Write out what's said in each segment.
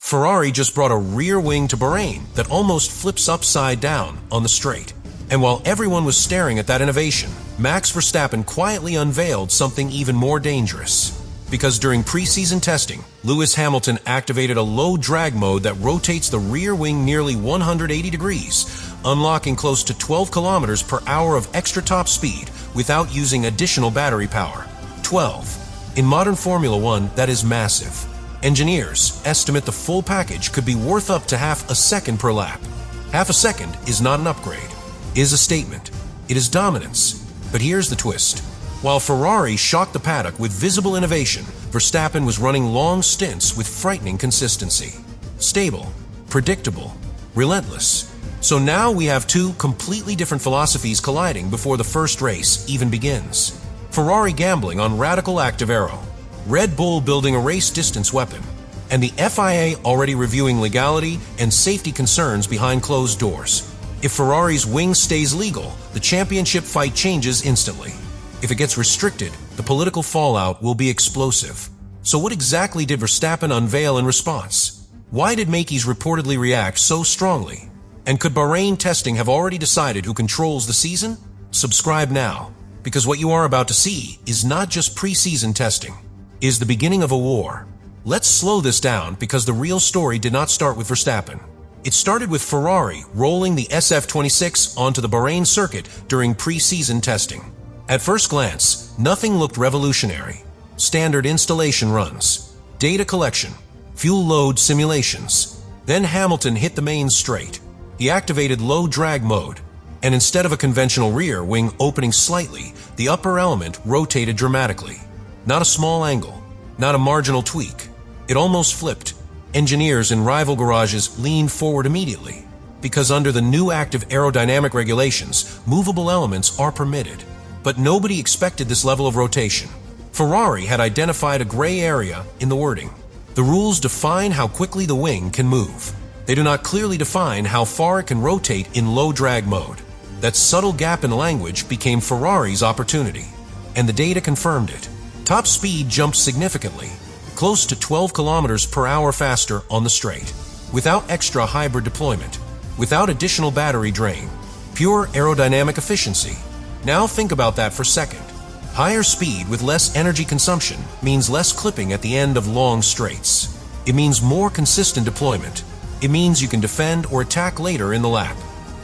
Ferrari just brought a rear wing to Bahrain that almost flips upside down on the straight. And while everyone was staring at that innovation, Max Verstappen quietly unveiled something even more dangerous. Because during preseason testing, Lewis Hamilton activated a low drag mode that rotates the rear wing nearly 180 degrees, unlocking close to 12 kilometers per hour of extra top speed without using additional battery power. 12. In modern Formula One, that is massive. Engineers estimate the full package could be worth up to half a second per lap. Half a second is not an upgrade, is a statement. It is dominance. But here's the twist. While Ferrari shocked the paddock with visible innovation, Verstappen was running long stints with frightening consistency. Stable, predictable, relentless. So now we have two completely different philosophies colliding before the first race even begins. Ferrari gambling on radical active aero, Red Bull building a race distance weapon, and the FIA already reviewing legality and safety concerns behind closed doors. If Ferrari's wing stays legal, the championship fight changes instantly. If it gets restricted, the political fallout will be explosive. So what exactly did Verstappen unveil in response? Why did Makeys reportedly react so strongly? And could Bahrain testing have already decided who controls the season? Subscribe now, because what you are about to see is not just preseason testing, it is the beginning of a war. Let's slow this down because the real story did not start with Verstappen. It started with Ferrari rolling the SF26 onto the Bahrain circuit during preseason testing. At first glance, nothing looked revolutionary. Standard installation runs, data collection, fuel load simulations. Then Hamilton hit the main straight. He activated low drag mode, and instead of a conventional rear wing opening slightly, the upper element rotated dramatically. Not a small angle, not a marginal tweak. It almost flipped. Engineers in rival garages leaned forward immediately, because under the new active aerodynamic regulations, movable elements are permitted. But nobody expected this level of rotation. Ferrari had identified a gray area in the wording. The rules define how quickly the wing can move. They do not clearly define how far it can rotate in low drag mode. That subtle gap in language became Ferrari's opportunity, and the data confirmed it. Top speed jumped significantly, close to 12 kilometers per hour faster on the straight, without extra hybrid deployment, without additional battery drain. Pure aerodynamic efficiency. Now think about that for a second. Higher speed with less energy consumption means less clipping at the end of long straights. It means more consistent deployment. It means you can defend or attack later in the lap.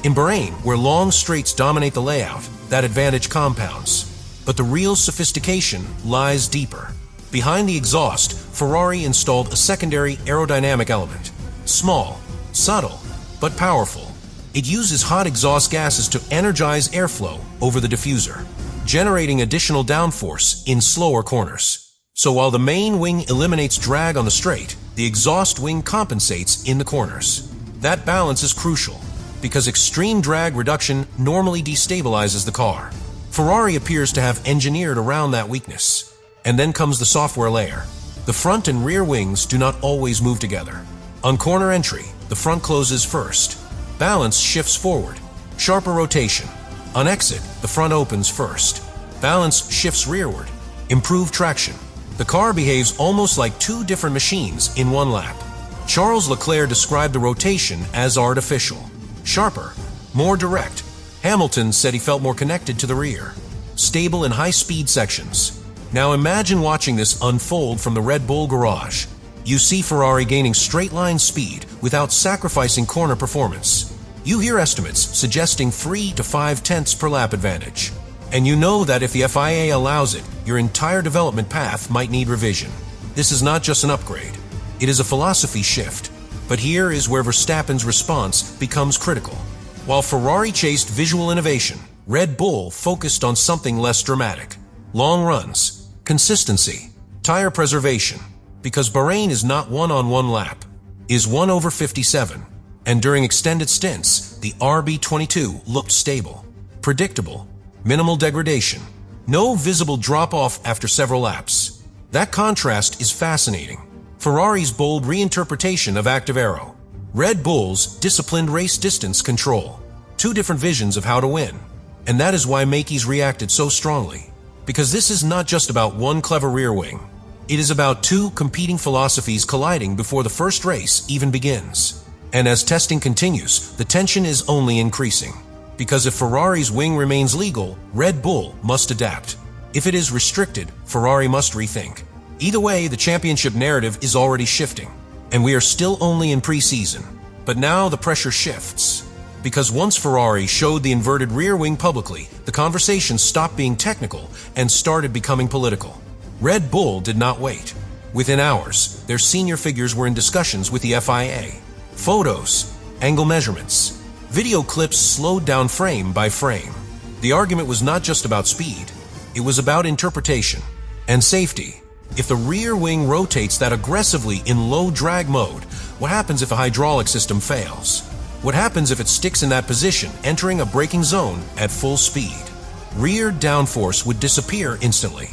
In Bahrain, where long straights dominate the layout, that advantage compounds. But the real sophistication lies deeper. Behind the exhaust, Ferrari installed a secondary aerodynamic element. Small, subtle, but powerful. It uses hot exhaust gases to energize airflow over the diffuser, generating additional downforce in slower corners. So while the main wing eliminates drag on the straight, the exhaust wing compensates in the corners. That balance is crucial, because extreme drag reduction normally destabilizes the car. Ferrari appears to have engineered around that weakness. And then comes the software layer. The front and rear wings do not always move together. On corner entry, the front closes first. Balance shifts forward. Sharper rotation. On exit, the front opens first. Balance shifts rearward. Improved traction. The car behaves almost like two different machines in one lap. Charles Leclerc described the rotation as artificial. Sharper, more direct. Hamilton said he felt more connected to the rear. Stable in high-speed sections. Now imagine watching this unfold from the Red Bull garage. You see Ferrari gaining straight-line speed without sacrificing corner performance. You hear estimates suggesting 3 to 5 tenths per lap advantage. And you know that if the FIA allows it, your entire development path might need revision. This is not just an upgrade. It is a philosophy shift. But here is where Verstappen's response becomes critical. While Ferrari chased visual innovation, Red Bull focused on something less dramatic. Long runs, consistency, tire preservation. Because Bahrain is not 1-on-1 lap, is 1/57. And during extended stints, the RB22 looked stable, predictable, minimal degradation, no visible drop-off after several laps. That contrast is fascinating. Ferrari's bold reinterpretation of active aero, Red Bull's disciplined race distance control. Two different visions of how to win. And that is why Makeys reacted so strongly. Because this is not just about one clever rear wing. It is about two competing philosophies colliding before the first race even begins. And as testing continues, the tension is only increasing. Because if Ferrari's wing remains legal, Red Bull must adapt. If it is restricted, Ferrari must rethink. Either way, the championship narrative is already shifting. And we are still only in preseason. But now the pressure shifts. Because once Ferrari showed the inverted rear wing publicly, the conversation stopped being technical and started becoming political. Red Bull did not wait. Within hours, their senior figures were in discussions with the FIA. Photos, angle measurements, video clips slowed down frame by frame. The argument was not just about speed. It was about interpretation and safety. If the rear wing rotates that aggressively in low drag mode, what happens if a hydraulic system fails? What happens if it sticks in that position, entering a braking zone at full speed? Rear downforce would disappear instantly.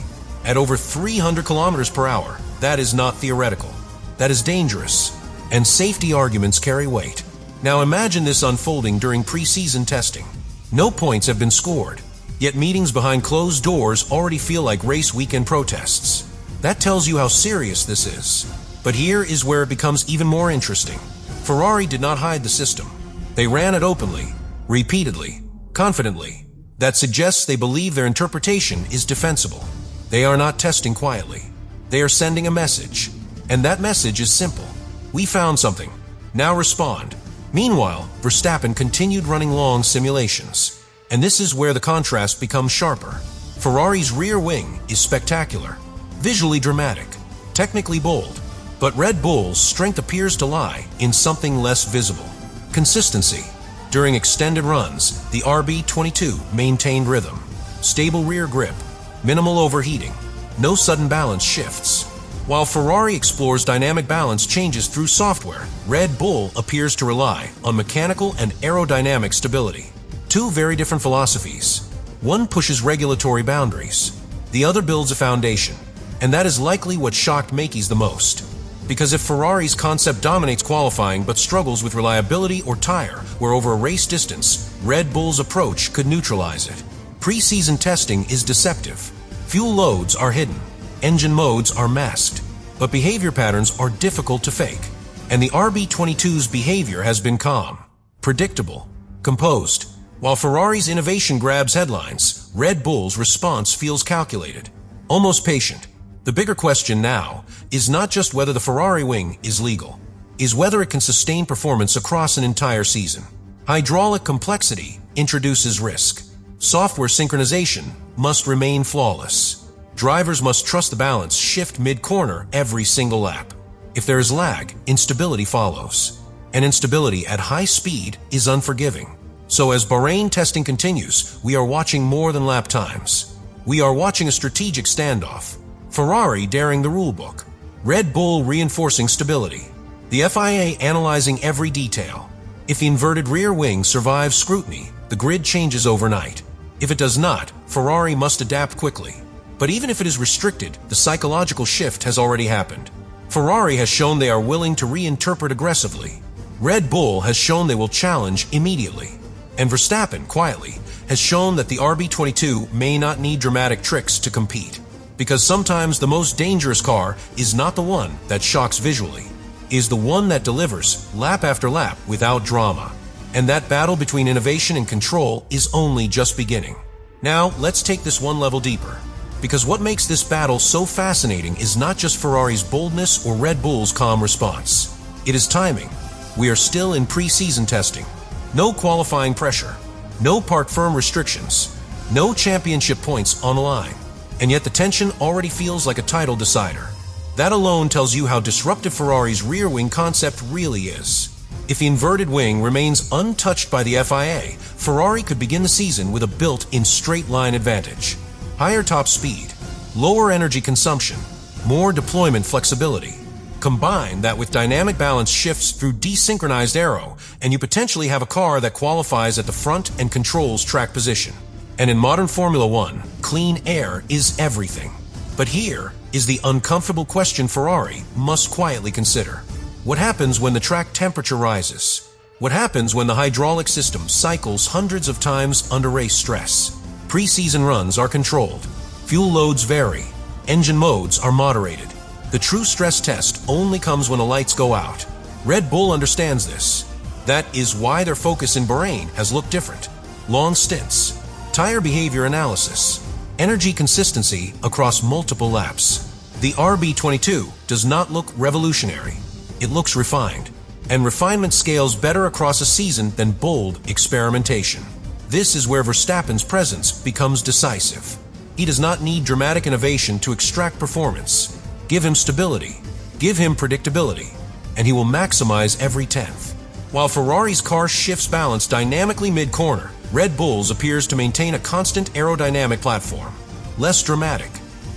At over 300 kilometers per hour, that is not theoretical. That is dangerous. And safety arguments carry weight. Now imagine this unfolding during preseason testing. No points have been scored, yet meetings behind closed doors already feel like race weekend protests. That tells you how serious this is. But here is where it becomes even more interesting. Ferrari did not hide the system. They ran it openly, repeatedly, confidently. That suggests they believe their interpretation is defensible. They are not testing quietly. They are sending a message. And that message is simple. We found something. Now respond. Meanwhile, Verstappen continued running long simulations. And this is where the contrast becomes sharper. Ferrari's rear wing is spectacular, visually dramatic, technically bold. But Red Bull's strength appears to lie in something less visible. Consistency. During extended runs, the RB22 maintained rhythm. Stable rear grip, minimal overheating, no sudden balance shifts. While Ferrari explores dynamic balance changes through software, Red Bull appears to rely on mechanical and aerodynamic stability. Two very different philosophies. One pushes regulatory boundaries. The other builds a foundation. And that is likely what shocked Makeys the most. Because if Ferrari's concept dominates qualifying but struggles with reliability or tire where over a race distance, Red Bull's approach could neutralize it. Preseason testing is deceptive. Fuel loads are hidden. Engine modes are masked. But behavior patterns are difficult to fake. And the RB22's behavior has been calm, predictable, composed. While Ferrari's innovation grabs headlines, Red Bull's response feels calculated, almost patient. The bigger question now is not just whether the Ferrari wing is legal, is whether it can sustain performance across an entire season. Hydraulic complexity introduces risk. Software synchronization must remain flawless. Drivers must trust the balance shift mid-corner every single lap. If there is lag, instability follows. And instability at high speed is unforgiving. So as Bahrain testing continues, we are watching more than lap times. We are watching a strategic standoff. Ferrari daring the rulebook. Red Bull reinforcing stability. The FIA analyzing every detail. If the inverted rear wing survives scrutiny, the grid changes overnight. If it does not, Ferrari must adapt quickly. But even if it is restricted, the psychological shift has already happened. Ferrari has shown they are willing to reinterpret aggressively. Red Bull has shown they will challenge immediately. And Verstappen, quietly, has shown that the RB22 may not need dramatic tricks to compete. Because sometimes the most dangerous car is not the one that shocks visually, is the one that delivers lap after lap without drama. And that battle between innovation and control is only just beginning. Now, let's take this one level deeper. Because what makes this battle so fascinating is not just Ferrari's boldness or Red Bull's calm response. It is timing. We are still in preseason testing. No qualifying pressure. No park firm restrictions. No championship points on the line. And yet the tension already feels like a title decider. That alone tells you how disruptive Ferrari's rear wing concept really is. If the inverted wing remains untouched by the FIA, Ferrari could begin the season with a built-in straight-line advantage. Higher top speed, lower energy consumption, more deployment flexibility. Combine that with dynamic balance shifts through desynchronized aero, and you potentially have a car that qualifies at the front and controls track position. And in modern Formula One, clean air is everything. But here is the uncomfortable question Ferrari must quietly consider. What happens when the track temperature rises? What happens when the hydraulic system cycles hundreds of times under race stress? Preseason runs are controlled. Fuel loads vary. Engine modes are moderated. The true stress test only comes when the lights go out. Red Bull understands this. That is why their focus in Bahrain has looked different. Long stints, tire behavior analysis, energy consistency across multiple laps. The RB22 does not look revolutionary. It looks refined. And refinement scales better across a season than bold experimentation. This is where Verstappen's presence becomes decisive. He does not need dramatic innovation to extract performance. Give him stability, give him predictability, and he will maximize every tenth. While Ferrari's car shifts balance dynamically mid-corner, Red Bull's appears to maintain a constant aerodynamic platform. Less dramatic,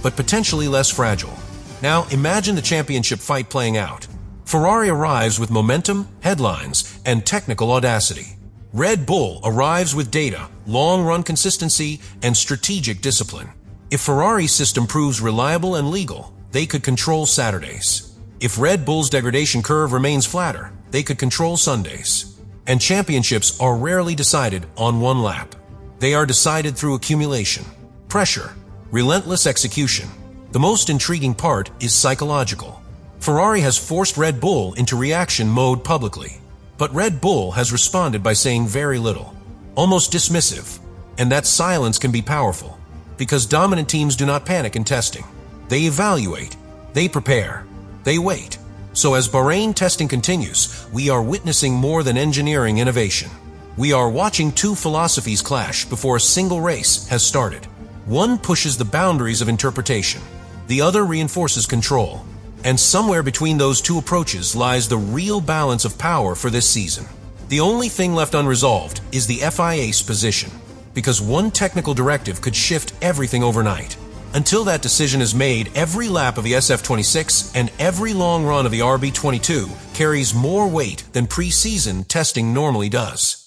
but potentially less fragile. Now imagine the championship fight playing out. Ferrari arrives with momentum, headlines, and technical audacity. Red Bull arrives with data, long-run consistency, and strategic discipline. If Ferrari's system proves reliable and legal, they could control Saturdays. If Red Bull's degradation curve remains flatter, they could control Sundays. And championships are rarely decided on one lap. They are decided through accumulation, pressure, relentless execution. The most intriguing part is psychological. Ferrari has forced Red Bull into reaction mode publicly. But Red Bull has responded by saying very little, almost dismissive. And that silence can be powerful, because dominant teams do not panic in testing. They evaluate, they prepare, they wait. So as Bahrain testing continues, we are witnessing more than engineering innovation. We are watching two philosophies clash before a single race has started. One pushes the boundaries of interpretation. The other reinforces control. And somewhere between those two approaches lies the real balance of power for this season. The only thing left unresolved is the FIA's position, because one technical directive could shift everything overnight. Until that decision is made, every lap of the SF26 and every long run of the RB22 carries more weight than pre-season testing normally does.